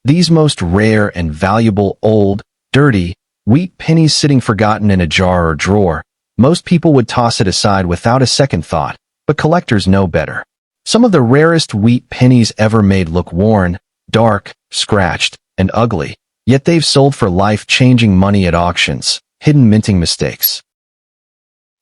These most rare and valuable old, dirty, wheat pennies sitting forgotten in a jar or drawer, most people would toss it aside without a second thought, but collectors know better. Some of the rarest wheat pennies ever made look worn, dark, scratched, and ugly, yet they've sold for life-changing money at auctions, hidden minting mistakes.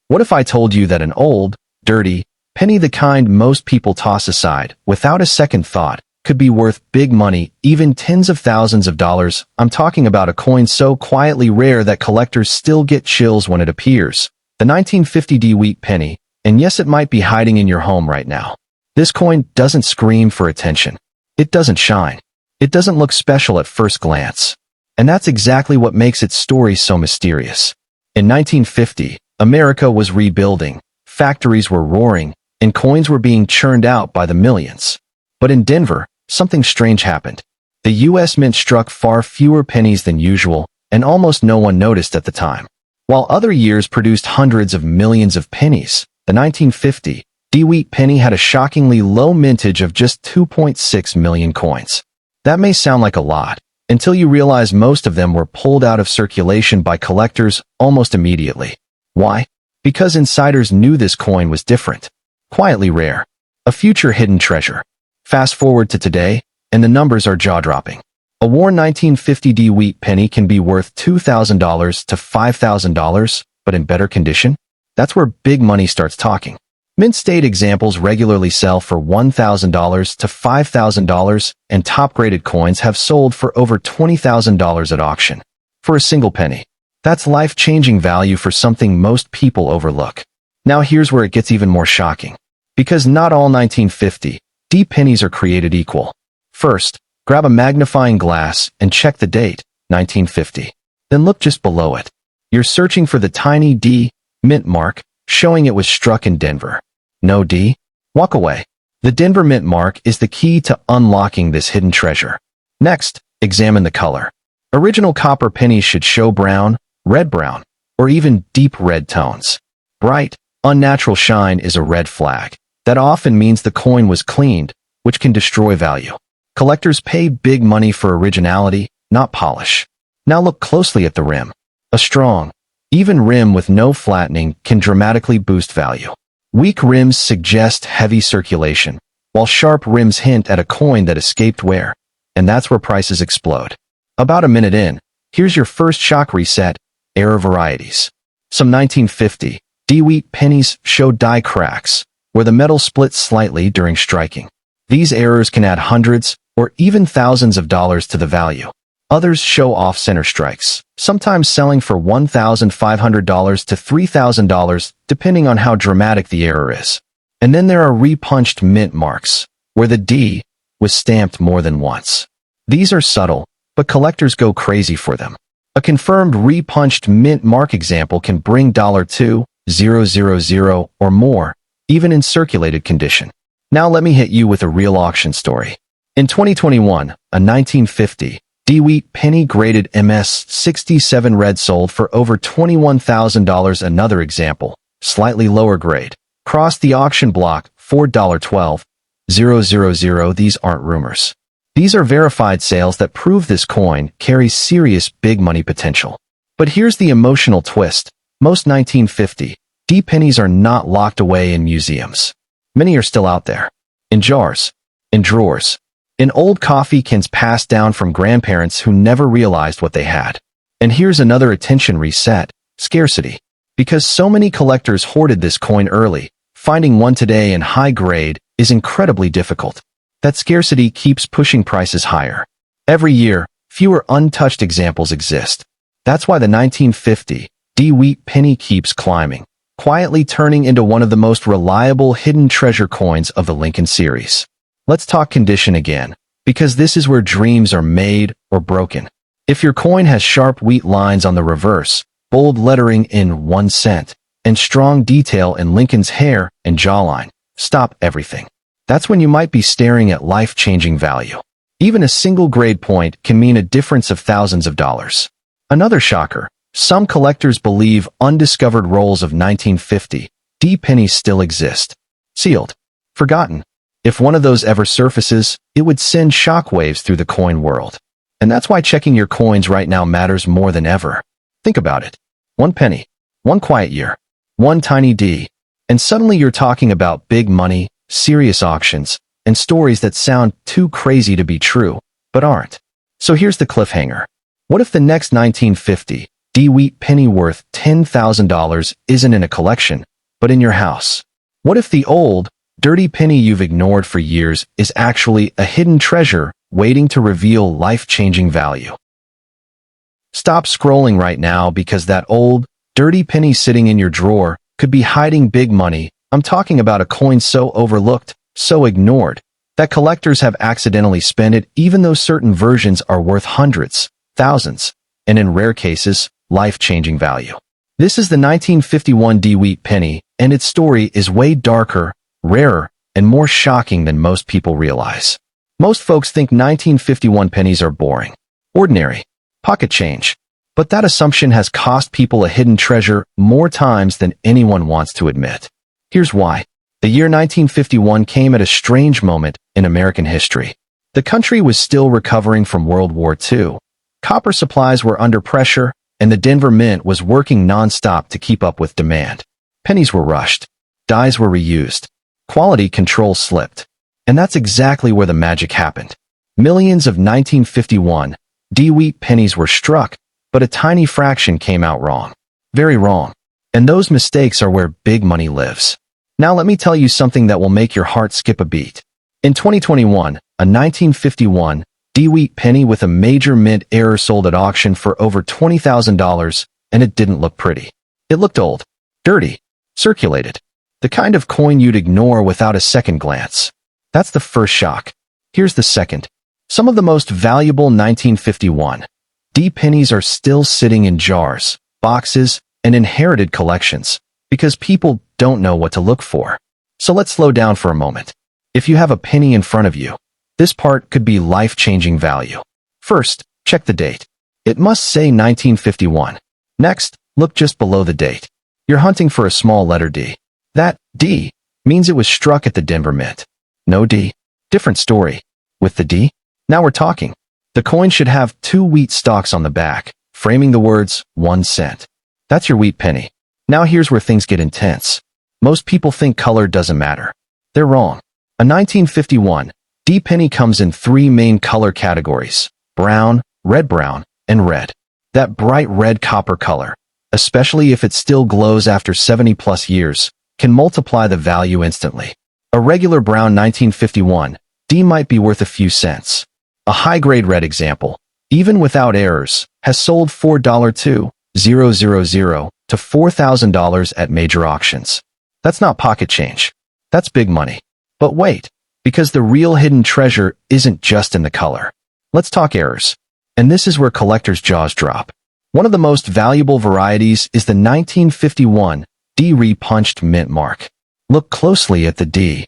What if I told you that an old, dirty, penny, the kind most people toss aside without a second thought, could be worth big money, even tens of thousands of dollars? I'm talking about a coin so quietly rare that collectors still get chills when it appears. The 1950 wheat penny, and yes, it might be hiding in your home right now. This coin doesn't scream for attention. It doesn't shine. It doesn't look special at first glance. And that's exactly what makes its story so mysterious. In 1950, America was rebuilding, factories were roaring, and coins were being churned out by the millions. But in Denver, something strange happened. The U.S. Mint struck far fewer pennies than usual, and almost no one noticed at the time. While other years produced hundreds of millions of pennies, the 1950 wheat penny had a shockingly low mintage of just 2.6 million coins. That may sound like a lot, until you realize most of them were pulled out of circulation by collectors almost immediately. Why? Because insiders knew this coin was different, quietly rare, a future hidden treasure. Fast forward to today, and the numbers are jaw-dropping. A worn 1950 wheat penny can be worth $2,000 to $5,000, but in better condition? That's where big money starts talking. Mint state examples regularly sell for $1,000 to $5,000, and top-graded coins have sold for over $20,000 at auction. For a single penny. That's life-changing value for something most people overlook. Now here's where it gets even more shocking. Because not all 1950 pennies are created equal. First, grab a magnifying glass and check the date, 1950. Then look just below it. You're searching for the tiny D mint mark, showing it was struck in Denver. No D? Walk away. The Denver mint mark is the key to unlocking this hidden treasure. Next, examine the color. Original copper pennies should show brown, red-brown, or even deep red tones. Bright, unnatural shine is a red flag. That often means the coin was cleaned, which can destroy value. Collectors pay big money for originality, not polish. Now look closely at the rim. A strong, even rim with no flattening can dramatically boost value. Weak rims suggest heavy circulation, while sharp rims hint at a coin that escaped wear. And that's where prices explode. About a minute in, here's your first shock reset, error varieties. Some 1950 wheat pennies show die cracks, where the metal splits slightly during striking. These errors can add hundreds or even thousands of dollars to the value. Others show off-center strikes, sometimes selling for $1,500 to $3,000, depending on how dramatic the error is. And then there are repunched mint marks, where the D was stamped more than once. These are subtle, but collectors go crazy for them. A confirmed repunched mint mark example can bring $2,000 or more, even in circulated condition. Now let me hit you with a real auction story. In 2021, a 1950 wheat penny graded MS67 red sold for over $21,000. Another example, slightly lower grade, crossed the auction block for $12,000. These aren't rumors. These are verified sales that prove this coin carries serious big money potential. But here's the emotional twist. Most 1950 pennies are not locked away in museums. Many are still out there. In jars. In drawers. In old coffee cans passed down from grandparents who never realized what they had. And here's another attention reset, scarcity. Because so many collectors hoarded this coin early, finding one today in high grade is incredibly difficult. That scarcity keeps pushing prices higher. Every year, fewer untouched examples exist. That's why the 1950 wheat penny keeps climbing, quietly turning into one of the most reliable hidden treasure coins of the Lincoln series. Let's talk condition again, because this is where dreams are made or broken. If your coin has sharp wheat lines on the reverse, bold lettering in 1 cent, and strong detail in Lincoln's hair and jawline, stop everything. That's when you might be staring at life-changing value. Even a single grade point can mean a difference of thousands of dollars. Another shocker, some collectors believe undiscovered rolls of 1950 pennies still exist. Sealed. Forgotten. If one of those ever surfaces, it would send shockwaves through the coin world. And that's why checking your coins right now matters more than ever. Think about it. 1 penny, 1 quiet year, 1 tiny D, and suddenly you're talking about big money, serious auctions, and stories that sound too crazy to be true, but aren't. So here's the cliffhanger. What if the next 1950 D wheat penny worth $10,000 isn't in a collection, but in your house? What if the old, dirty penny you've ignored for years is actually a hidden treasure waiting to reveal life-changing value? Stop scrolling right now because that old, dirty penny sitting in your drawer could be hiding big money. I'm talking about a coin so overlooked, so ignored, that collectors have accidentally spent it even though certain versions are worth hundreds, thousands, and in rare cases, life-changing value. This is the 1951 D wheat penny, and its story is way darker, rarer, and more shocking than most people realize. Most folks think 1951 pennies are boring, ordinary, pocket change. But that assumption has cost people a hidden treasure more times than anyone wants to admit. Here's why. The year 1951 came at a strange moment in American history. The country was still recovering from World War II. Copper supplies were under pressure, and the Denver Mint was working nonstop to keep up with demand. Pennies were rushed. Dies were reused. Quality control slipped. And that's exactly where the magic happened. Millions of 1951 D wheat pennies were struck, but a tiny fraction came out wrong. Very wrong. And those mistakes are where big money lives. Now let me tell you something that will make your heart skip a beat. In 2021, a 1951 D wheat penny with a major mint error sold at auction for over $20,000, and it didn't look pretty. It looked old, dirty, circulated. The kind of coin you'd ignore without a second glance. That's the first shock. Here's the second. Some of the most valuable 1951 D pennies are still sitting in jars, boxes, and inherited collections because people don't know what to look for. So let's slow down for a moment. If you have a penny in front of you, this part could be life-changing value. First, check the date. It must say 1951. Next, look just below the date. You're hunting for a small letter D. That D means it was struck at the Denver Mint. No D. Different story. With the D, now we're talking. The coin should have 2 wheat stalks on the back, framing the words 1 cent. That's your wheat penny. Now here's where things get intense. Most people think color doesn't matter. They're wrong. A 1951 D penny comes in 3 main color categories: brown, red-brown, and red. That bright red copper color, especially if it still glows after 70-plus years, can multiply the value instantly. A regular brown 1951 D might be worth a few cents. A high-grade red example, even without errors, has sold $4,200 to $4,000 at major auctions. That's not pocket change. That's big money. But wait, because the real hidden treasure isn't just in the color. Let's talk errors. And this is where collectors' jaws drop. One of the most valuable varieties is the 1951 D re-punched mint mark. Look closely at the D.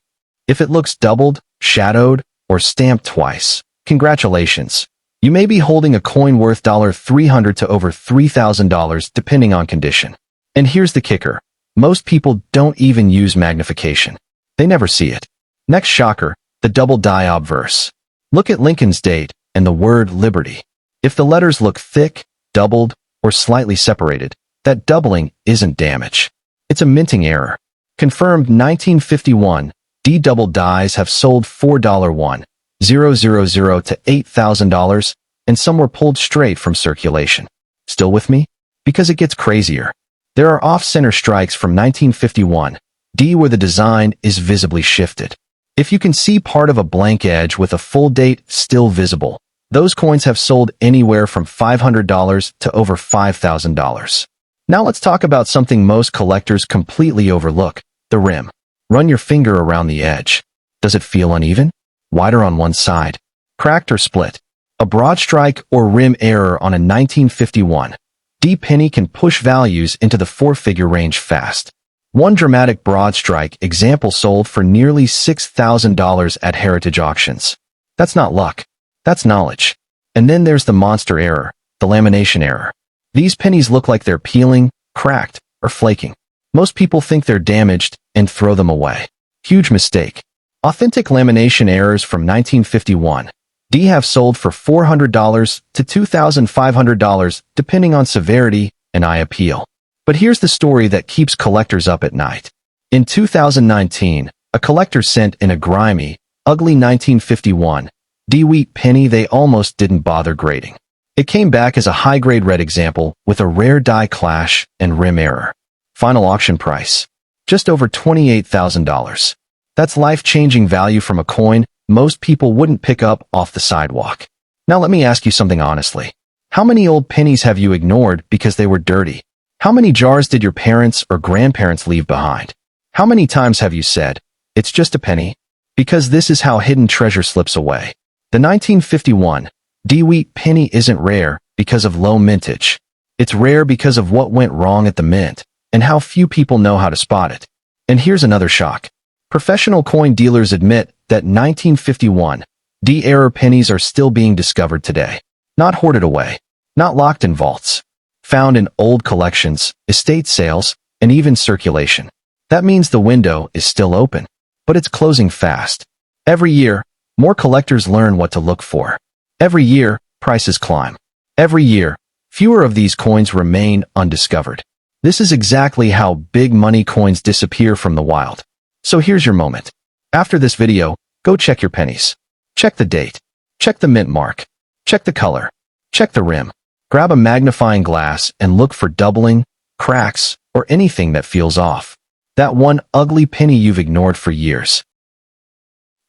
If it looks doubled, shadowed, or stamped twice, congratulations. You may be holding a coin worth $300 to over $3,000 depending on condition. And here's the kicker. Most people don't even use magnification. They never see it. Next shocker, the double die obverse. Look at Lincoln's date and the word liberty. If the letters look thick, doubled, or slightly separated, that doubling isn't damage. It's a minting error. Confirmed 1951 D double dies have sold $4,100 to $8,000, and some were pulled straight from circulation. Still with me? Because it gets crazier. There are off-center strikes from 1951 D where the design is visibly shifted. If you can see part of a blank edge with a full date still visible, those coins have sold anywhere from $500 to over $5,000. Now let's talk about something most collectors completely overlook, the rim. Run your finger around the edge. Does it feel uneven? Wider on one side? Cracked or split? A broad strike or rim error on a 1951 D penny can push values into the 4-figure range fast. One dramatic broad strike example sold for nearly $6,000 at heritage auctions. That's not luck. That's knowledge. And then there's the monster error, the lamination error. These pennies look like they're peeling, cracked, or flaking. Most people think they're damaged and throw them away. Huge mistake. Authentic lamination errors from 1951 D have sold for $400 to $2,500 depending on severity and eye appeal. But here's the story that keeps collectors up at night. In 2019, a collector sent in a grimy, ugly 1951 D wheat penny they almost didn't bother grading. It came back as a high-grade red example with a rare die clash and rim error. Final auction price: just over $28,000. That's life-changing value from a coin most people wouldn't pick up off the sidewalk. Now let me ask you something honestly. How many old pennies have you ignored because they were dirty? How many jars did your parents or grandparents leave behind? How many times have you said, "It's just a penny"? Because this is how hidden treasure slips away. The 1951 D wheat penny isn't rare because of low mintage. It's rare because of what went wrong at the mint and how few people know how to spot it. And here's another shock. Professional coin dealers admit that 1951 D error pennies are still being discovered today. Not hoarded away, not locked in vaults. Found in old collections, estate sales, and even circulation. That means the window is still open, but it's closing fast. Every year, more collectors learn what to look for. Every year, prices climb. Every year, fewer of these coins remain undiscovered. This is exactly how big money coins disappear from the wild. So here's your moment. After this video, go check your pennies. Check the date. Check the mint mark. Check the color. Check the rim. Grab a magnifying glass and look for doubling, cracks, or anything that feels off. That one ugly penny you've ignored for years.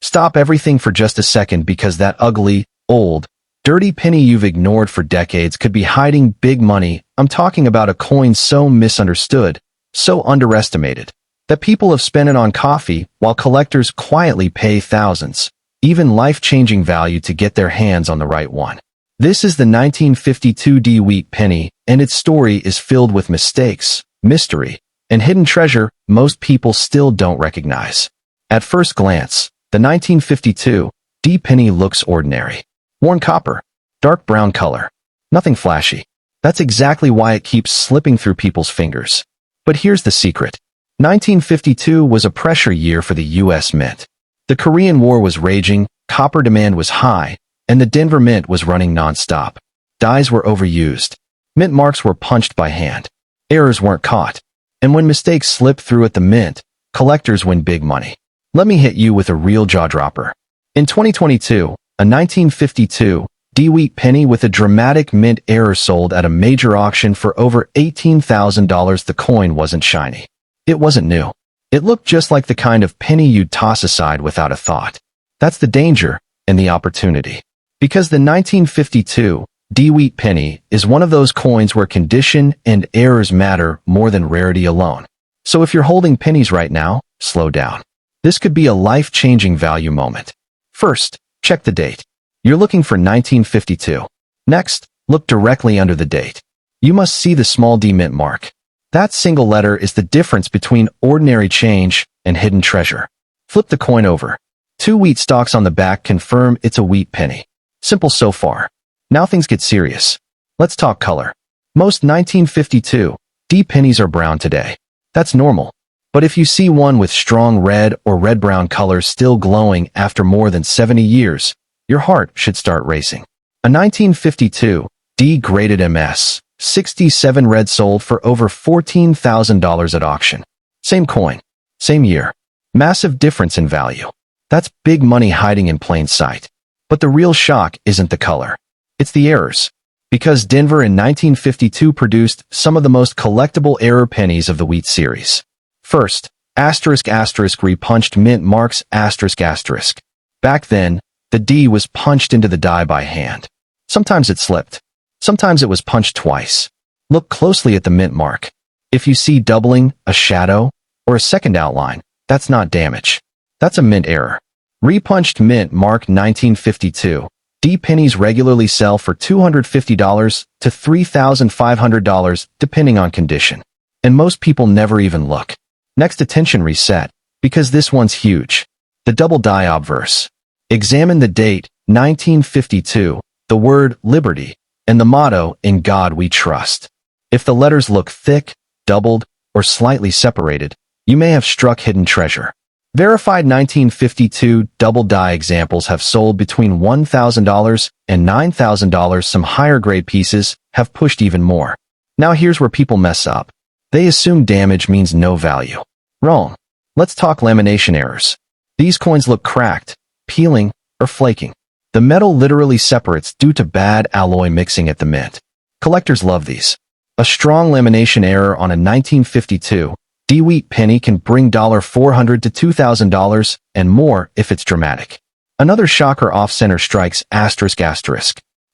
Stop everything for just a second because that ugly, old, dirty penny you've ignored for decades could be hiding big money. I'm talking about a coin so misunderstood, so underestimated, that people have spent it on coffee while collectors quietly pay thousands, even life-changing value to get their hands on the right one. This is the 1952 D wheat penny, and its story is filled with mistakes, mystery, and hidden treasure most people still don't recognize. At first glance, the 1952 D penny looks ordinary. Worn copper, dark brown color, nothing flashy. That's exactly why it keeps slipping through people's fingers. But here's the secret. 1952 was a pressure year for the U.S. Mint. The Korean War was raging, copper demand was high, and the Denver Mint was running non-stop. Dies were overused. Mint marks were punched by hand. Errors weren't caught. And when mistakes slip through at the mint, collectors win big money. Let me hit you with a real jaw-dropper. In 2022, a 1952 D wheat penny with a dramatic mint error sold at a major auction for over $18,000. The coin wasn't shiny. It wasn't new. It looked just like the kind of penny you'd toss aside without a thought. That's the danger and the opportunity. Because the 1952 D wheat penny is one of those coins where condition and errors matter more than rarity alone. So if you're holding pennies right now, slow down. This could be a life-changing value moment. First, check the date. You're looking for 1952. Next, look directly under the date. You must see the small d mint mark. That single letter is the difference between ordinary change and hidden treasure. Flip the coin over. 2 wheat stalks on the back confirm it's a wheat penny. Simple so far. Now things get serious. Let's talk color. Most 1952 D pennies are brown today. That's normal. But if you see one with strong red or red-brown colors still glowing after more than 70 years, your heart should start racing. A 1952 D graded MS 67 red sold for over $14,000 at auction. Same coin, same year. Massive difference in value. That's big money hiding in plain sight. But the real shock isn't the color. It's the errors. Because Denver in 1952 produced some of the most collectible error pennies of the wheat series. First, asterisk repunched mint marks asterisk. Back then, the D was punched into the die by hand. Sometimes it slipped. Sometimes it was punched twice. Look closely at the mint mark. If you see doubling, a shadow, or a second outline, that's not damage. That's a mint error. Repunched mint mark 1952. D pennies regularly sell for $250 to $3,500 depending on condition. And most people never even look. Next, attention reset, because this one's huge. The double die obverse. Examine the date, 1952, the word liberty, and the motto, in God we trust. If the letters look thick, doubled, or slightly separated, you may have struck hidden treasure. Verified 1952 double die examples have sold between $1,000 and $9,000. Some higher grade pieces have pushed even more. Now here's where people mess up. They assume damage means no value. Wrong. Let's talk lamination errors. These coins look cracked, peeling, or flaking. The metal literally separates due to bad alloy mixing at the mint. Collectors love these. A strong lamination error on a 1952 wheat penny can bring $400 to $2,000 and more if it's dramatic. Another shocker off-center strikes ***.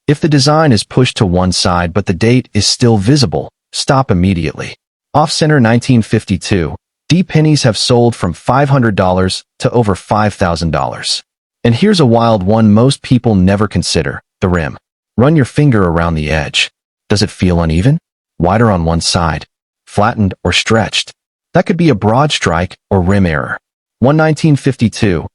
If the design is pushed to one side but the date is still visible, stop immediately. Off-center 1952 pennies have sold from $500 to over $5,000. And here's a wild one most people never consider: the rim. Run your finger around the edge. Does it feel uneven? Wider on one side? Flattened or stretched? That could be a broad strike or rim error. One 1952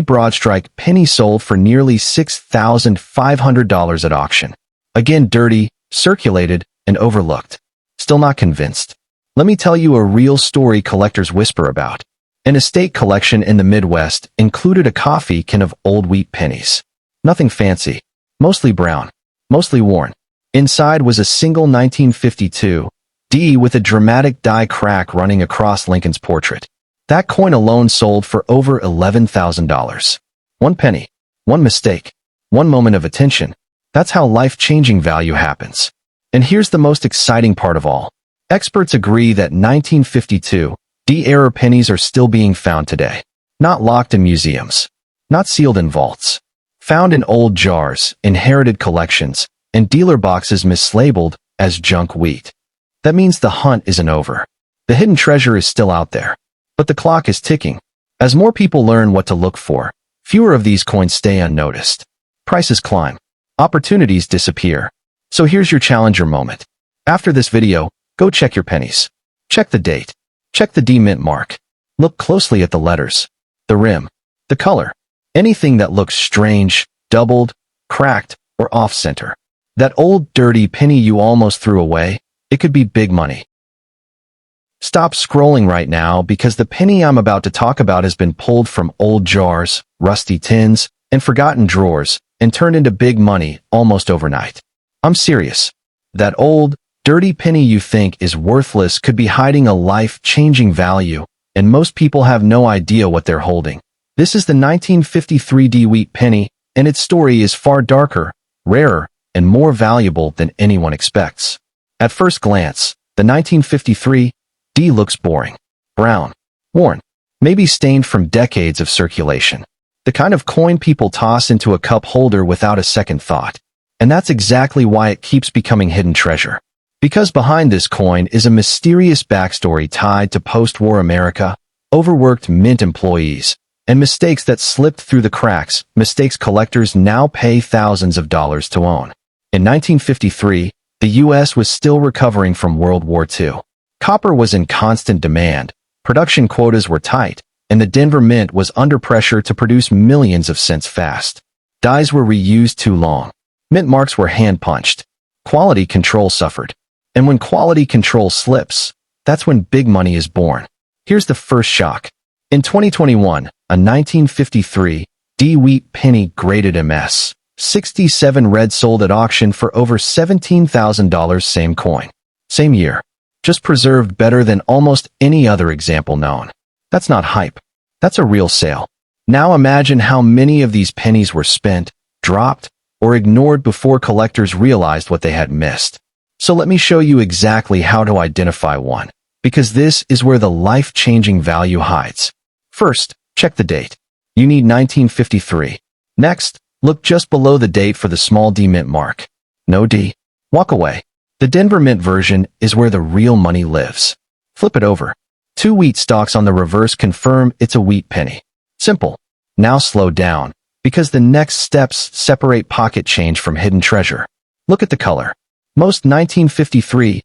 broad strike penny sold for nearly $6,500 at auction. Again, dirty, circulated, and overlooked. Still not convinced? Let me tell you a real story collectors whisper about. An estate collection in the Midwest included a coffee can of old wheat pennies. Nothing fancy. Mostly brown. Mostly worn. Inside was a single 1952 with a dramatic die crack running across Lincoln's portrait. That coin alone sold for over $11,000. One penny. One mistake. One moment of attention. That's how life-changing value happens. And here's the most exciting part of all. Experts agree that 1952 era pennies are still being found today. Not locked in museums. Not sealed in vaults. Found in old jars, inherited collections, and dealer boxes mislabeled as junk wheat. That means the hunt isn't over. The hidden treasure is still out there. But the clock is ticking. As more people learn what to look for, fewer of these coins stay unnoticed. Prices climb. Opportunities disappear. So here's your challenger moment. After this video, go check your pennies. Check the date. Check the mint mark. Look closely at the letters, the rim, the color. Anything that looks strange, doubled, cracked, or off-center. That old dirty penny you almost threw away, it could be big money. Stop scrolling right now because the penny I'm about to talk about has been pulled from old jars, rusty tins, and forgotten drawers and turned into big money almost overnight. I'm serious. That old, dirty penny you think is worthless could be hiding a life-changing value, and most people have no idea what they're holding. This is the 1953 wheat penny, and its story is far darker, rarer, and more valuable than anyone expects. At first glance, the 1953 looks boring, brown, worn, maybe stained from decades of circulation. The kind of coin people toss into a cup holder without a second thought. And that's exactly why it keeps becoming hidden treasure. Because behind this coin is a mysterious backstory tied to post-war America, overworked mint employees, and mistakes that slipped through the cracks, mistakes collectors now pay thousands of dollars to own. In 1953, the U.S. was still recovering from World War II. Copper was in constant demand, production quotas were tight, and the Denver Mint was under pressure to produce millions of cents fast. Dies were reused too long. Mint marks were hand-punched. Quality control suffered. And when quality control slips, that's when big money is born. Here's the first shock. In 2021, a 1953 wheat penny graded MS. 67 red sold at auction for over $17,000. Same coin. Same year. Just preserved better than almost any other example known. That's not hype. That's a real sale. Now imagine how many of these pennies were spent, dropped, or ignored before collectors realized what they had missed. So let me show you exactly how to identify one, because this is where the life-changing value hides. First, check the date. You need 1953. Next, look just below the date for the small D mint mark. No D. Walk away. The Denver Mint version is where the real money lives. Flip it over. 2 wheat stalks on the reverse confirm it's a wheat penny. Simple. Now slow down, because the next steps separate pocket change from hidden treasure. Look at the color. Most 1953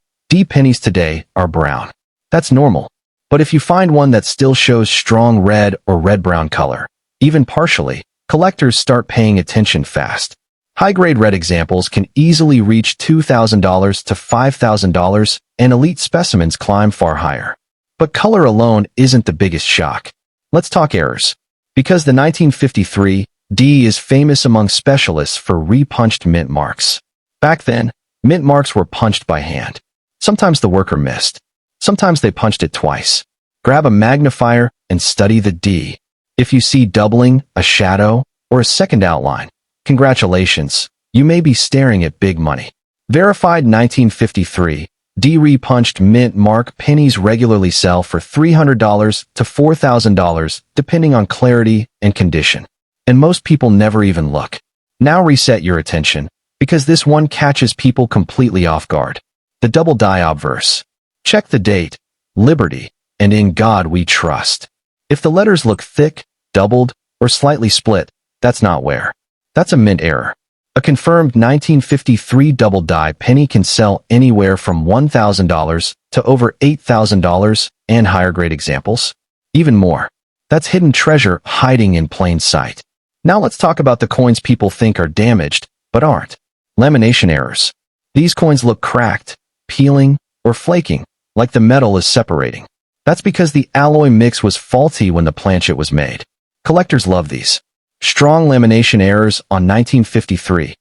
pennies today are brown. That's normal. But if you find one that still shows strong red or red-brown color, even partially, collectors start paying attention fast. High-grade red examples can easily reach $2,000 to $5,000, and elite specimens climb far higher. But color alone isn't the biggest shock. Let's talk errors. Because the 1953 D is famous among specialists for repunched mint marks. Back then, mint marks were punched by hand. Sometimes the worker missed. Sometimes they punched it twice. Grab a magnifier and study the D. If you see doubling, a shadow, or a second outline, congratulations, you may be staring at big money. Verified 1953 D repunched mint mark pennies regularly sell for $300 to $4,000 depending on clarity and condition. And most people never even look. Now reset your attention, because this one catches people completely off guard. The double die obverse. Check the date, Liberty, and in God we trust. If the letters look thick, doubled, or slightly split, that's not wear. That's a mint error. A confirmed 1953 double die penny can sell anywhere from $1,000 to over $8,000, and higher grade examples, even more. That's hidden treasure hiding in plain sight. Now let's talk about the coins people think are damaged, but aren't. Lamination errors. These coins look cracked, peeling, or flaking, like the metal is separating. That's because the alloy mix was faulty when the planchet was made. Collectors love these. Strong lamination errors on 1953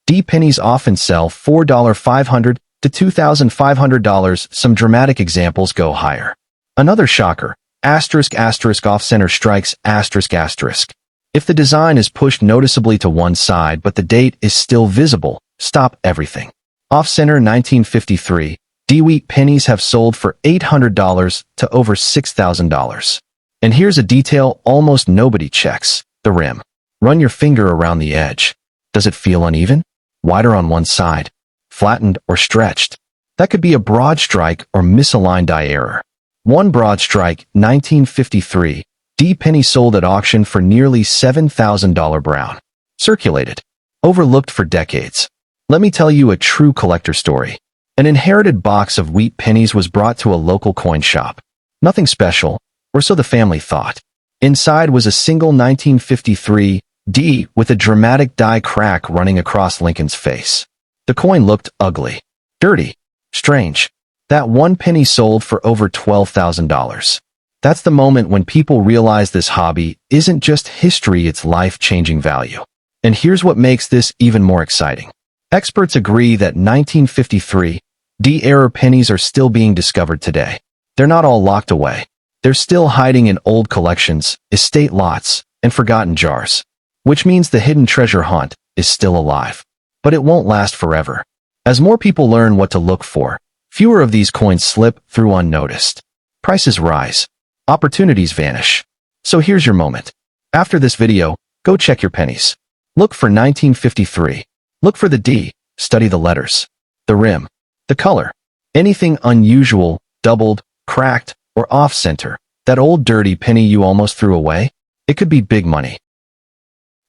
D pennies often sell $4,500 to $2,500. Some dramatic examples go higher. Another shocker, asterisk asterisk off-center strikes asterisk asterisk. If the design is pushed noticeably to one side but the date is still visible, stop everything. Off-center 1953 D wheat pennies have sold for $800 to over $6,000. And here's a detail almost nobody checks, the rim. Run your finger around the edge. Does it feel uneven? Wider on one side? Flattened or stretched? That could be a broad strike or misaligned die error. One broad strike, 1953, D penny sold at auction for nearly $7,000 brown. Circulated. Overlooked for decades. Let me tell you a true collector story. An inherited box of wheat pennies was brought to a local coin shop. Nothing special, or so the family thought. Inside was a single 1953 D with a dramatic die crack running across Lincoln's face. The coin looked ugly, dirty, strange. That one penny sold for over $12,000. That's the moment when people realize this hobby isn't just history, it's life-changing value. And here's what makes this even more exciting. Experts agree that 1953 D era pennies are still being discovered today. They're not all locked away. They're still hiding in old collections, estate lots, and forgotten jars. Which means the hidden treasure hunt is still alive. But it won't last forever. As more people learn what to look for, fewer of these coins slip through unnoticed. Prices rise. Opportunities vanish. So here's your moment. After this video, go check your pennies. Look for 1953. Look for the D. Study the letters. The rim. The color. Anything unusual, doubled, cracked, or off-center. That old dirty penny you almost threw away? It could be big money.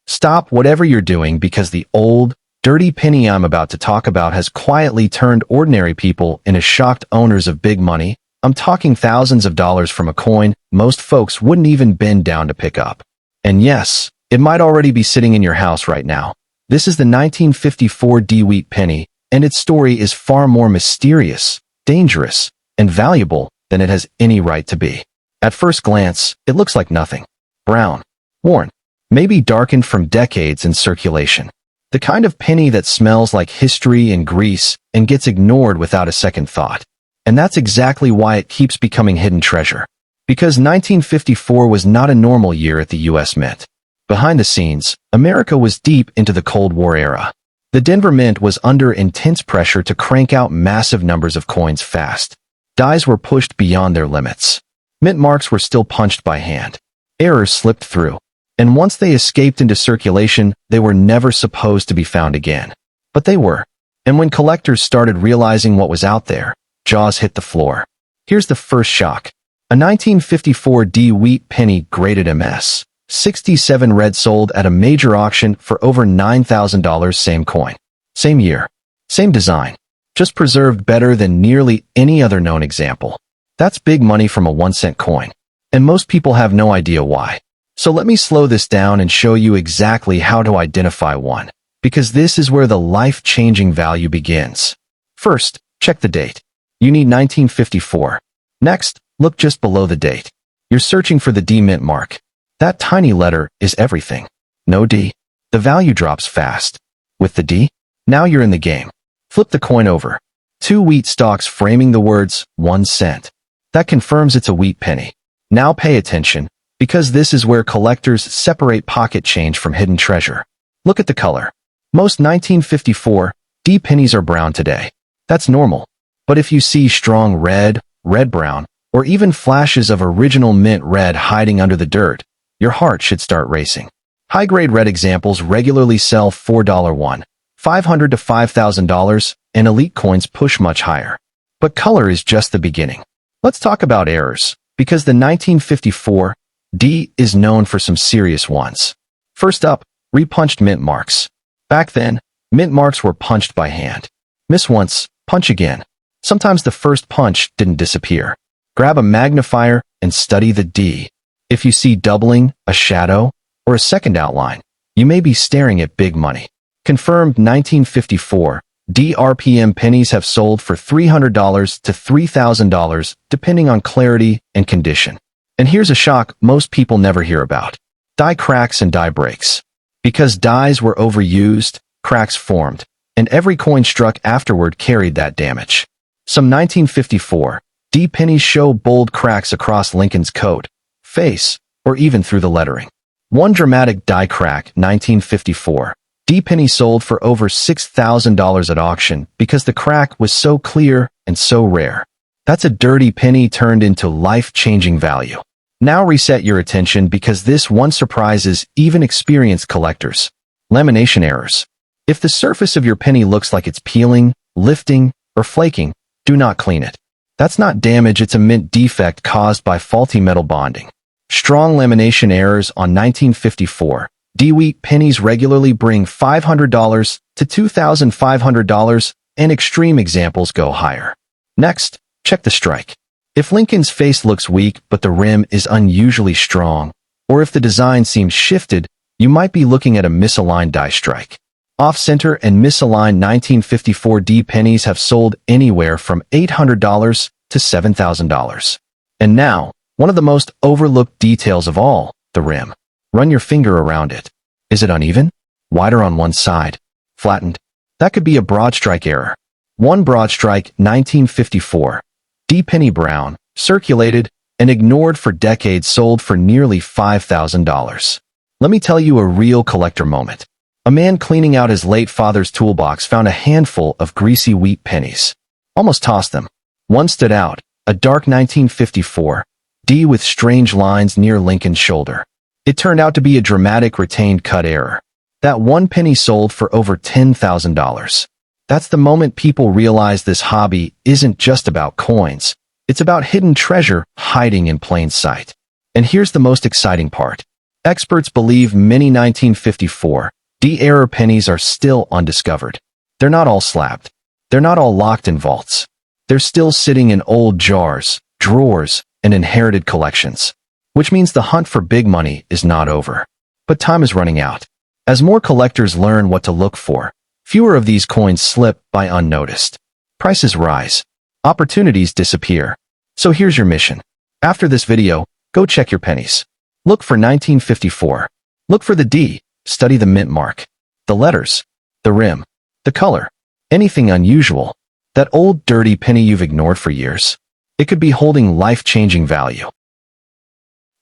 Stop whatever you're doing because the old, dirty penny I'm about to talk about has quietly turned ordinary people into shocked owners of big money. I'm talking thousands of dollars from a coin most folks wouldn't even bend down to pick up. And yes, it might already be sitting in your house right now. This is the 1954 D wheat penny, and its story is far more mysterious, dangerous, and valuable than it has any right to be. At first glance, it looks like nothing. Brown, worn, maybe darkened from decades in circulation. The kind of penny that smells like history and grease and gets ignored without a second thought. And that's exactly why it keeps becoming hidden treasure. Because 1954 was not a normal year at the U.S. Mint. Behind the scenes, America was deep into the Cold War era. The Denver Mint was under intense pressure to crank out massive numbers of coins fast. Dies were pushed beyond their limits. Mint marks were still punched by hand. Errors slipped through. And once they escaped into circulation, they were never supposed to be found again. But they were. And when collectors started realizing what was out there, jaws hit the floor. Here's the first shock. A 1954 D wheat penny graded MS. 67 red sold at a major auction for over $9,000. Same coin. Same year. Same design. Just preserved better than nearly any other known example. That's big money from a 1-cent coin. And most people have no idea why. So let me slow this down and show you exactly how to identify one. Because this is where the life-changing value begins. First, check the date. You need 1954. Next, look just below the date. You're searching for the D mint mark. That tiny letter is everything. No D. The value drops fast. With the D, now you're in the game. Flip the coin over. 2 wheat stalks framing the words 1 cent. That confirms it's a wheat penny. Now pay attention, because this is where collectors separate pocket change from hidden treasure. Look at the color. Most 1954 D pennies are brown today. That's normal. But if you see strong red, red-brown, or even flashes of original mint red hiding under the dirt, your heart should start racing. High-grade red examples regularly sell $4 $500 to $5,000, and elite coins push much higher. But color is just the beginning. Let's talk about errors, because the 1954 D is known for some serious ones. First up, repunched mint marks. Back then, mint marks were punched by hand. Miss once, punch again. Sometimes the first punch didn't disappear. Grab a magnifier and study the D. If you see doubling, a shadow, or a second outline, you may be staring at big money. Confirmed 1954 D RPM pennies have sold for $300 to $3,000 depending on clarity and condition. And here's a shock most people never hear about. Die cracks and die breaks. Because dies were overused, cracks formed, and every coin struck afterward carried that damage. Some 1954 D pennies show bold cracks across Lincoln's coat, face, or even through the lettering. One dramatic die crack, 1954 D penny sold for over $6,000 at auction because the crack was so clear and so rare. That's a dirty penny turned into life-changing value. Now reset your attention because this one surprises even experienced collectors. Lamination errors. If the surface of your penny looks like it's peeling, lifting, or flaking, do not clean it. That's not damage, it's a mint defect caused by faulty metal bonding. Strong lamination errors on 1954 D wheat pennies regularly bring $500 to $2,500, and extreme examples go higher. Next, check the strike. If Lincoln's face looks weak but the rim is unusually strong, or if the design seems shifted, you might be looking at a misaligned die strike. Off-center and misaligned 1954 D pennies have sold anywhere from $800 to $7,000. And now, one of the most overlooked details of all, the rim. Run your finger around it. Is it uneven? Wider on one side? Flattened? That could be a broad strike error. One broad strike, 1954. D penny brown, circulated, and ignored for decades, sold for nearly $5,000. Let me tell you a real collector moment. A man cleaning out his late father's toolbox found a handful of greasy wheat pennies. Almost tossed them. One stood out, a dark 1954 D with strange lines near Lincoln's shoulder. It turned out to be a dramatic retained cut error. That one penny sold for over $10,000. That's the moment people realize this hobby isn't just about coins. It's about hidden treasure hiding in plain sight. And here's the most exciting part. Experts believe many 1954 D era pennies are still undiscovered. They're not all slabbed. They're not all locked in vaults. They're still sitting in old jars, drawers, and inherited collections. Which means the hunt for big money is not over. But time is running out. As more collectors learn what to look for, fewer of these coins slip by unnoticed. Prices rise. Opportunities disappear. So here's your mission. After this video, go check your pennies. Look for 1954. Look for the D. Study the mint mark. The letters. The rim. The color. Anything unusual. That old dirty penny you've ignored for years. It could be holding life-changing value.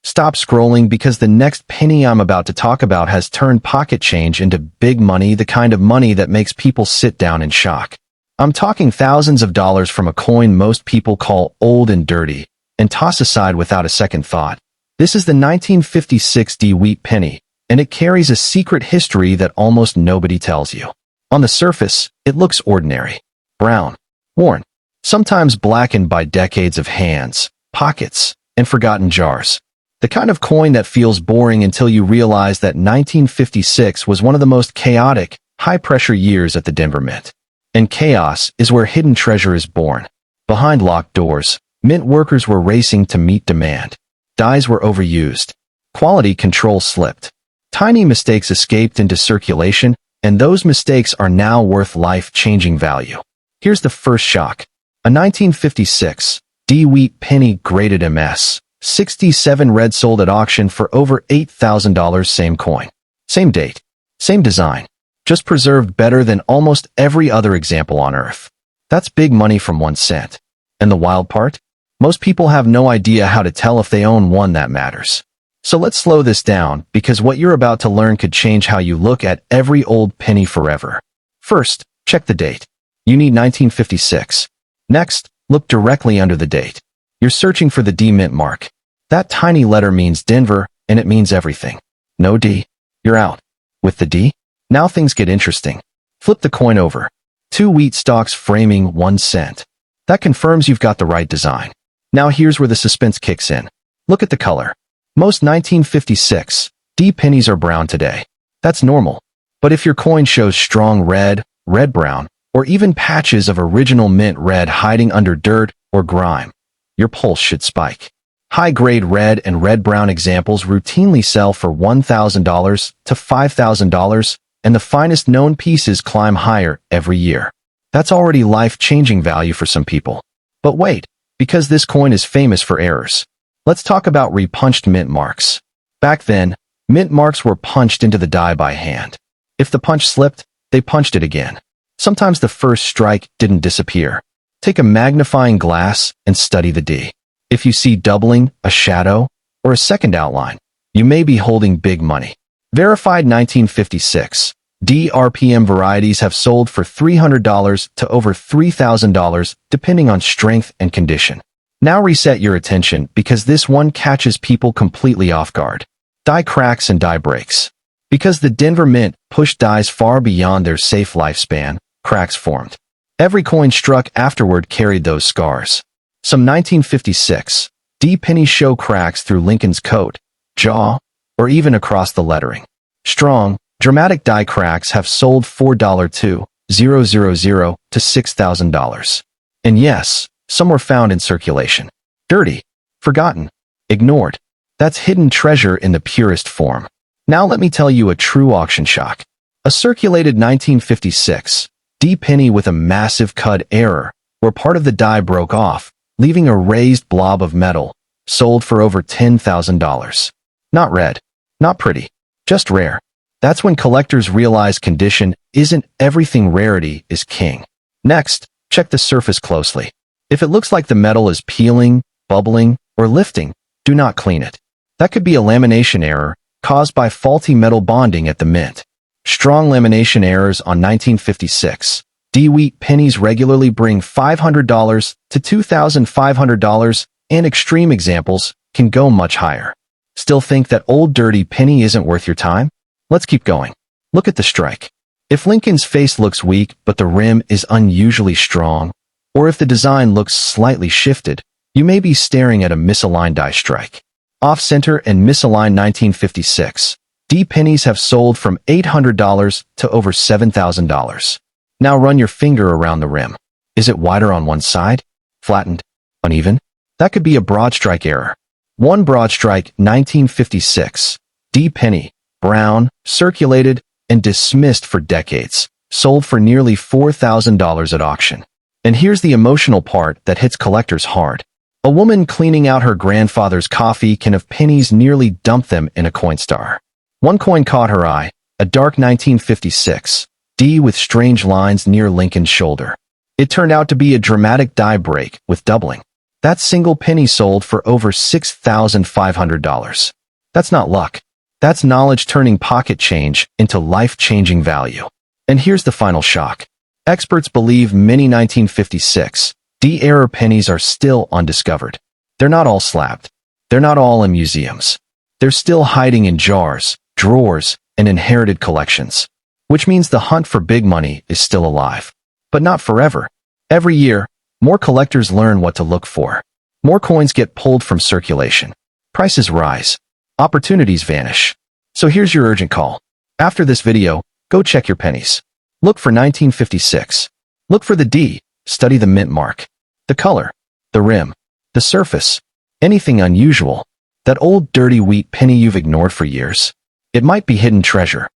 Stop scrolling because the next penny I'm about to talk about has turned pocket change into big money, the kind of money that makes people sit down in shock. I'm talking thousands of dollars from a coin most people call old and dirty and toss aside without a second thought. This is the 1956 D wheat penny, and it carries a secret history that almost nobody tells you. On the surface, it looks ordinary. Brown. Worn. Sometimes blackened by decades of hands, pockets, and forgotten jars. The kind of coin that feels boring until you realize that 1956 was one of the most chaotic, high-pressure years at the Denver Mint. And chaos is where hidden treasure is born. Behind locked doors, mint workers were racing to meet demand. Dies were overused. Quality control slipped. Tiny mistakes escaped into circulation, and those mistakes are now worth life-changing value. Here's the first shock. A 1956 D wheat penny graded MS. 67 red sold at auction for over $8,000. Same coin. Same date. Same design. Just preserved better than almost every other example on Earth. That's big money from 1 cent. And the wild part? Most people have no idea how to tell if they own one that matters. So let's slow this down, because what you're about to learn could change how you look at every old penny forever. First, check the date. You need 1956. Next, look directly under the date. You're searching for the D mint mark. That tiny letter means Denver, and it means everything. No D. You're out. With the D? Now things get interesting. Flip the coin over. 2 wheat stalks framing 1 cent. That confirms you've got the right design. Now here's where the suspense kicks in. Look at the color. Most 1956 D pennies are brown today. That's normal. But if your coin shows strong red, red-brown, or even patches of original mint red hiding under dirt or grime, your pulse should spike. High-grade red and red-brown examples routinely sell for $1,000 to $5,000, and the finest known pieces climb higher every year. That's already life-changing value for some people. But wait, because this coin is famous for errors. Let's talk about repunched mint marks. Back then, mint marks were punched into the die by hand. If the punch slipped, they punched it again. Sometimes the first strike didn't disappear. Take a magnifying glass and study the D. If you see doubling, a shadow, or a second outline, you may be holding big money. Verified 1956 D RPM varieties have sold for $300 to over $3,000 depending on strength and condition. Now reset your attention, because this one catches people completely off guard. Die cracks and die breaks. Because the Denver Mint pushed dies far beyond their safe lifespan, cracks formed. Every coin struck afterward carried those scars. Some 1956 D pennies show cracks through Lincoln's coat, jaw, or even across the lettering. Strong, dramatic die cracks have sold $4,000 to $6,000. And yes, some were found in circulation. Dirty, forgotten, ignored. That's hidden treasure in the purest form. Now let me tell you a true auction shock. A circulated 1956 D penny with a massive cut error, where part of the die broke off, leaving a raised blob of metal, sold for over $10,000. Not red, not pretty, just rare. That's when collectors realize condition isn't everything, rarity is king. Next, check the surface closely. If it looks like the metal is peeling, bubbling, or lifting, do not clean it. That could be a lamination error caused by faulty metal bonding at the mint. Strong lamination errors on 1956 D wheat pennies regularly bring $500 to $2,500, and extreme examples can go much higher. Still think that old dirty penny isn't worth your time? Let's keep going. Look at the strike. If Lincoln's face looks weak but the rim is unusually strong, or if the design looks slightly shifted, you may be staring at a misaligned die strike. Off-center and misaligned 1956 D pennies have sold from $800 to over $7,000. Now run your finger around the rim. Is it wider on one side? Flattened? Uneven? That could be a broad strike error. One broad strike 1956 D penny, brown, circulated, and dismissed for decades, sold for nearly $4,000 at auction. And here's the emotional part that hits collectors hard. A woman cleaning out her grandfather's coffee can have pennies nearly dump them in a Coinstar. One coin caught her eye, a dark 1956 D with strange lines near Lincoln's shoulder. It turned out to be a dramatic die break with doubling. That single penny sold for over $6,500. That's not luck. That's knowledge turning pocket change into life-changing value. And here's the final shock. Experts believe many 1956 D error pennies are still undiscovered. They're not all slabbed. They're not all in museums. They're still hiding in jars, drawers, and inherited collections. Which means the hunt for big money is still alive. But not forever. Every year, more collectors learn what to look for. More coins get pulled from circulation. Prices rise. Opportunities vanish. So here's your urgent call. After this video, go check your pennies. Look for 1956. Look for the D. Study the mint mark. The color. The rim. The surface. Anything unusual. That old dirty wheat penny you've ignored for years. It might be hidden treasure.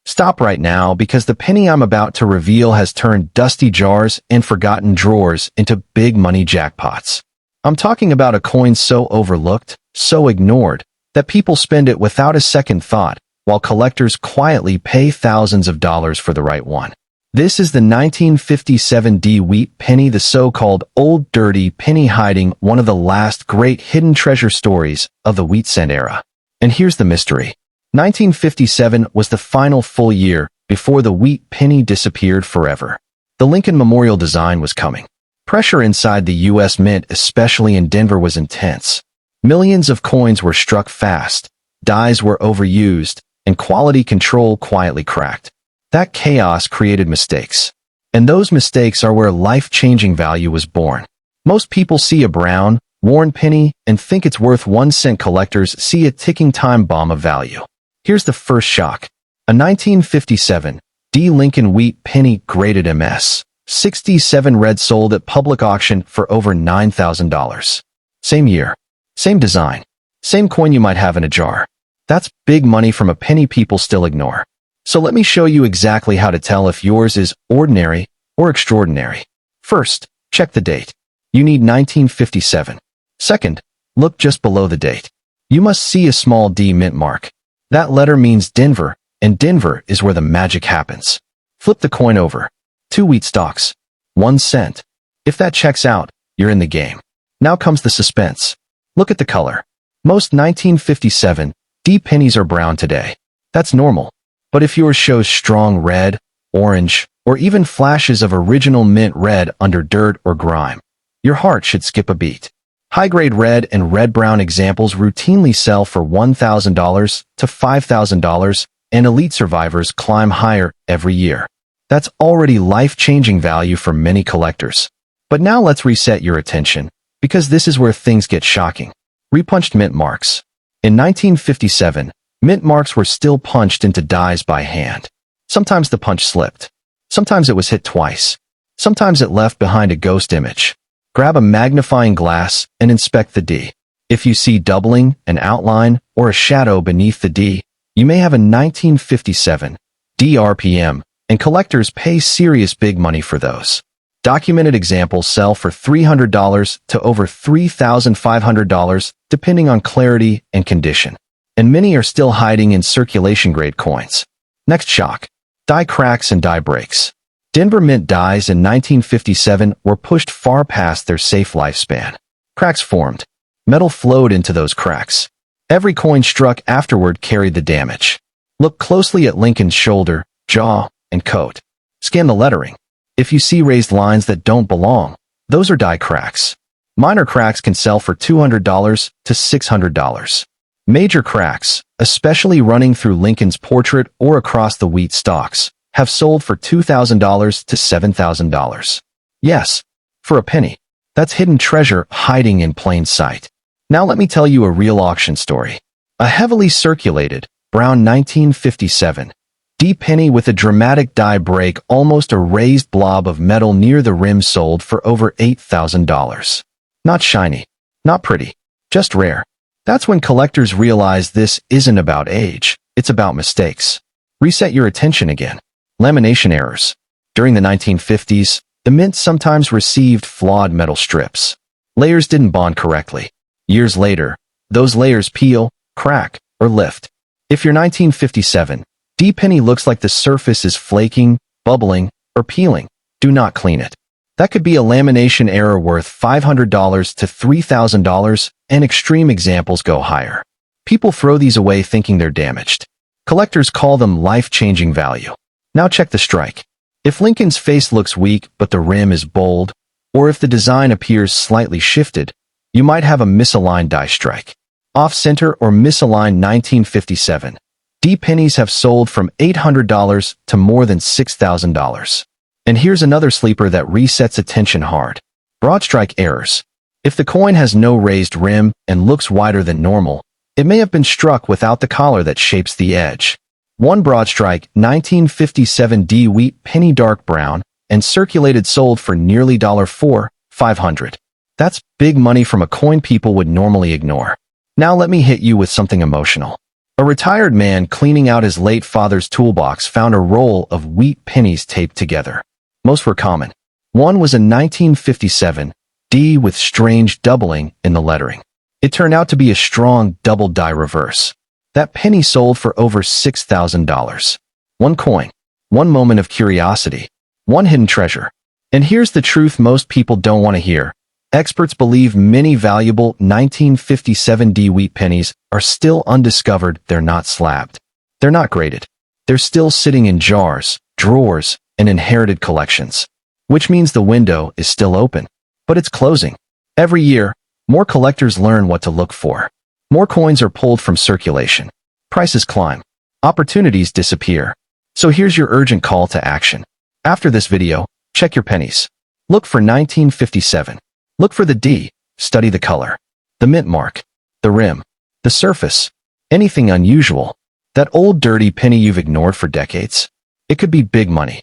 Stop right now, because the penny I'm about to reveal has turned dusty jars and forgotten drawers into big money jackpots. I'm talking about a coin so overlooked, so ignored, that people spend it without a second thought, while collectors quietly pay thousands of dollars for the right one. This is the 1957 D Wheat Penny, the so-called Old Dirty Penny, hiding one of the last great hidden treasure stories of the wheat cent era. And here's the mystery. 1957 was the final full year before the wheat penny disappeared forever. The Lincoln Memorial design was coming. Pressure inside the U.S. Mint, especially in Denver, was intense. Millions of coins were struck fast, dies were overused, and quality control quietly cracked. That chaos created mistakes. And those mistakes are where life-changing value was born. Most people see a brown, worn penny and think it's worth 1 cent. Collectors see a ticking time bomb of value. Here's the first shock. A 1957 D Lincoln Wheat Penny graded MS. 67 red, sold at public auction for over $9,000. Same year, same design, same coin you might have in a jar. That's big money from a penny people still ignore. So let me show you exactly how to tell if yours is ordinary or extraordinary. First, check the date. You need 1957. Second, look just below the date. You must see a small D mint mark. That letter means Denver, and Denver is where the magic happens. Flip the coin over. 2 wheat stalks. 1 cent. If that checks out, you're in the game. Now comes the suspense. Look at the color. Most 1957 D pennies are brown today. That's normal. But if yours shows strong red, orange, or even flashes of original mint red under dirt or grime, your heart should skip a beat. High-grade red and red-brown examples routinely sell for $1,000 to $5,000, and elite survivors climb higher every year. That's already life-changing value for many collectors. But now let's reset your attention, because this is where things get shocking. Repunched mint marks. In 1957, mint marks were still punched into dies by hand. Sometimes the punch slipped. Sometimes it was hit twice. Sometimes it left behind a ghost image. Grab a magnifying glass and inspect the D. If you see doubling, an outline, or a shadow beneath the D, you may have a 1957 D RPM, and collectors pay serious big money for those. Documented examples sell for $300 to over $3,500, depending on clarity and condition. And many are still hiding in circulation-grade coins. Next shock. Die cracks and die breaks. Denver Mint dies in 1957 were pushed far past their safe lifespan. Cracks formed. Metal flowed into those cracks. Every coin struck afterward carried the damage. Look closely at Lincoln's shoulder, jaw, and coat. Scan the lettering. If you see raised lines that don't belong, those are die cracks. Minor cracks can sell for $200 to $600. Major cracks, especially running through Lincoln's portrait or across the wheat stalks, have sold for $2,000 to $7,000. Yes, for a penny. That's hidden treasure hiding in plain sight. Now let me tell you a real auction story. A heavily circulated, brown 1957 D penny with a dramatic die break, almost a raised blob of metal near the rim, sold for over $8,000. Not shiny, not pretty, just rare. That's when collectors realize this isn't about age, it's about mistakes. Reset your attention again. Lamination errors. During the 1950s, the mint sometimes received flawed metal strips. Layers didn't bond correctly. Years later, those layers peel, crack, or lift. If your 1957 D penny looks like the surface is flaking, bubbling, or peeling, do not clean it. That could be a lamination error worth $500 to $3,000, and extreme examples go higher. People throw these away thinking they're damaged. Collectors call them life-changing value. Now check the strike. If Lincoln's face looks weak but the rim is bold, or if the design appears slightly shifted, you might have a misaligned die strike. Off-center or misaligned 1957 D pennies have sold from $800 to more than $6,000. And here's another sleeper that resets attention hard. Broad strike errors. If the coin has no raised rim and looks wider than normal, it may have been struck without the collar that shapes the edge. One broad strike 1957 D Wheat Penny dark brown and circulated, sold for nearly $4,500. That's big money from a coin people would normally ignore. Now let me hit you with something emotional. A retired man cleaning out his late father's toolbox found a roll of wheat pennies taped together. Most were common. One was a 1957 D with strange doubling in the lettering. It turned out to be a strong double die reverse. That penny sold for over $6,000. One coin, one moment of curiosity, one hidden treasure. And here's the truth most people don't want to hear. Experts believe many valuable 1957 D wheat pennies are still undiscovered. They're not slabbed. They're not graded. They're still sitting in jars, drawers, and inherited collections. Which means the window is still open. But it's closing. Every year, more collectors learn what to look for. More coins are pulled from circulation. Prices climb. Opportunities disappear. So here's your urgent call to action. After this video, check your pennies. Look for 1957. Look for the D. Study the color. The mint mark. The rim. The surface. Anything unusual. That old dirty penny you've ignored for decades. It could be big money.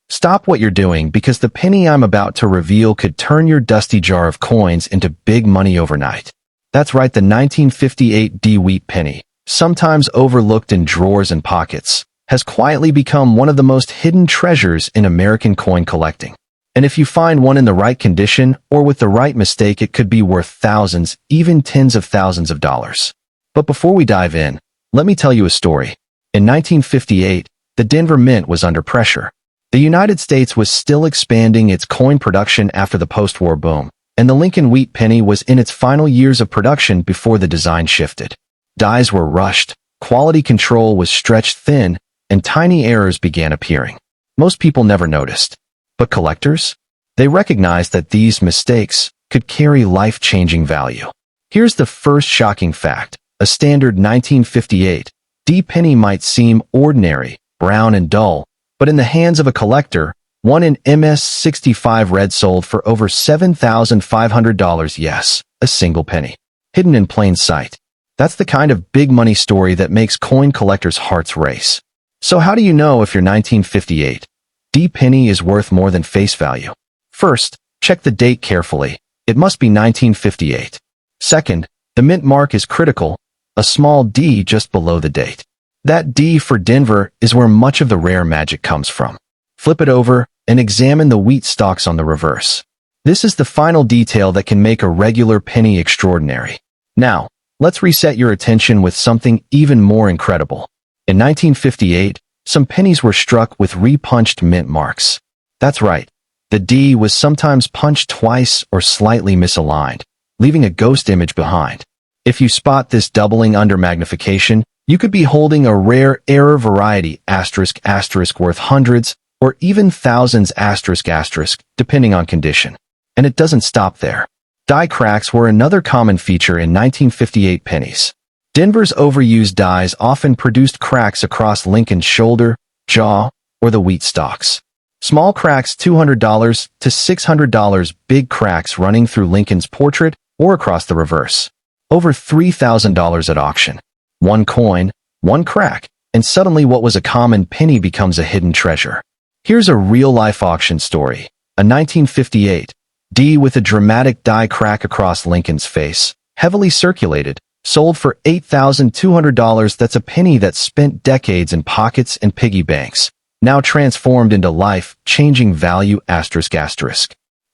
Stop what you're doing because the penny I'm about to reveal could turn your dusty jar of coins into big money overnight. That's right, the 1958 D wheat penny, sometimes overlooked in drawers and pockets, has quietly become one of the most hidden treasures in American coin collecting. And if you find one in the right condition or with the right mistake, it could be worth thousands, even tens of thousands of dollars. But before we dive in, let me tell you a story. In 1958, the Denver Mint was under pressure. The United States was still expanding its coin production after the post-war boom, and the Lincoln Wheat Penny was in its final years of production before the design shifted. Dies were rushed, quality control was stretched thin, and tiny errors began appearing. Most people never noticed. But collectors? They recognized that these mistakes could carry life-changing value. Here's the first shocking fact. A standard 1958 D penny might seem ordinary, brown and dull, but in the hands of a collector, one in MS-65 red sold for over $7,500. Yes, a single penny. Hidden in plain sight. That's the kind of big money story that makes coin collectors' hearts race. So how do you know if your 1958 D penny is worth more than face value? First, check the date carefully. It must be 1958. Second, the mint mark is critical, a small D just below the date. That D for Denver is where much of the rare magic comes from. Flip it over and examine the wheat stalks on the reverse. This is the final detail that can make a regular penny extraordinary. Now, let's reset your attention with something even more incredible. In 1958, some pennies were struck with repunched mint marks. That's right. The D was sometimes punched twice or slightly misaligned, leaving a ghost image behind. If you spot this doubling under magnification, you could be holding a rare error variety *** worth hundreds or even thousands ***, depending on condition. And it doesn't stop there. Die cracks were another common feature in 1958 pennies. Denver's overused dies often produced cracks across Lincoln's shoulder, jaw, or the wheat stalks. Small cracks $200 to $600, big cracks running through Lincoln's portrait or across the reverse. Over $3,000 at auction. One coin, one crack, and suddenly what was a common penny becomes a hidden treasure. Here's a real-life auction story. A 1958 D with a dramatic die crack across Lincoln's face, heavily circulated, sold for $8,200. That's a penny that spent decades in pockets and piggy banks, now transformed into life-changing value ***.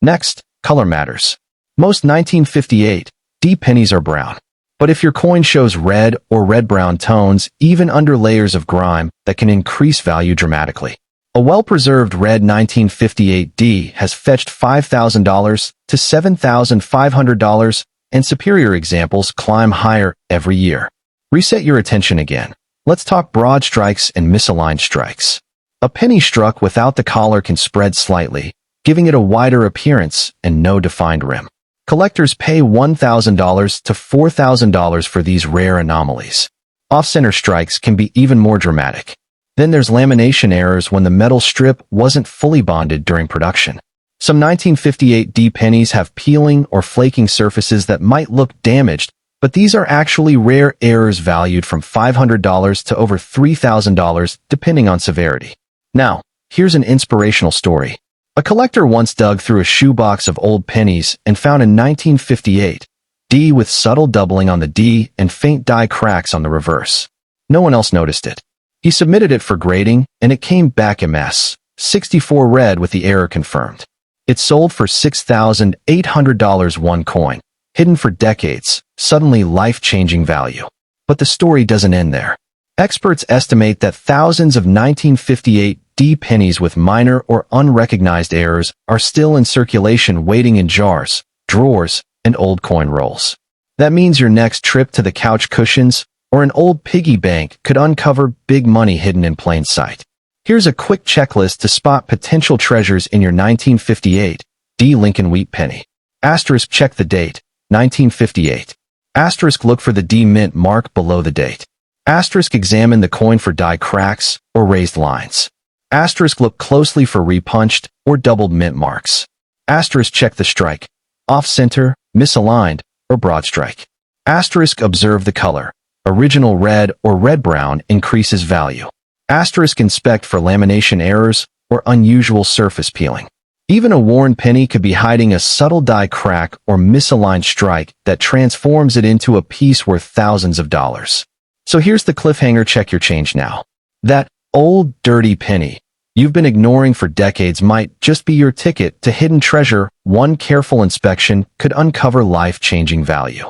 Next, color matters. Most 1958 D pennies are brown. But if your coin shows red or red-brown tones, even under layers of grime, that can increase value dramatically. A well-preserved red 1958 D has fetched $5,000 to $7,500, and superior examples climb higher every year. Reset your attention again. Let's talk broad strikes and misaligned strikes. A penny struck without the collar can spread slightly, giving it a wider appearance and no defined rim. Collectors pay $1,000 to $4,000 for these rare anomalies. Off-center strikes can be even more dramatic. Then there's lamination errors when the metal strip wasn't fully bonded during production. Some 1958 D pennies have peeling or flaking surfaces that might look damaged, but these are actually rare errors valued from $500 to over $3,000 depending on severity. Now, here's an inspirational story. A collector once dug through a shoebox of old pennies and found a 1958 D with subtle doubling on the D and faint die cracks on the reverse. No one else noticed it. He submitted it for grading, and it came back MS-64 red with the error confirmed. It sold for $6,800 one coin, hidden for decades, suddenly life-changing value. But the story doesn't end there. Experts estimate that thousands of 1958 D pennies with minor or unrecognized errors are still in circulation waiting in jars, drawers, and old coin rolls. That means your next trip to the couch cushions or an old piggy bank could uncover big money hidden in plain sight. Here's a quick checklist to spot potential treasures in your 1958 D Lincoln Wheat Penny. Asterisk, check the date, 1958. Asterisk, look for the D mint mark below the date. Asterisk, examine the coin for die cracks or raised lines. Asterisk, look closely for repunched or doubled mint marks. Asterisk, check the strike, off-center, misaligned, or broad strike. Asterisk, observe the color. Original red or red-brown increases value. Asterisk, inspect for lamination errors or unusual surface peeling. Even a worn penny could be hiding a subtle die crack or misaligned strike that transforms it into a piece worth thousands of dollars. So here's the cliffhanger, check your change now. That old, dirty penny you've been ignoring for decades might just be your ticket to hidden treasure. One careful inspection could uncover life-changing value.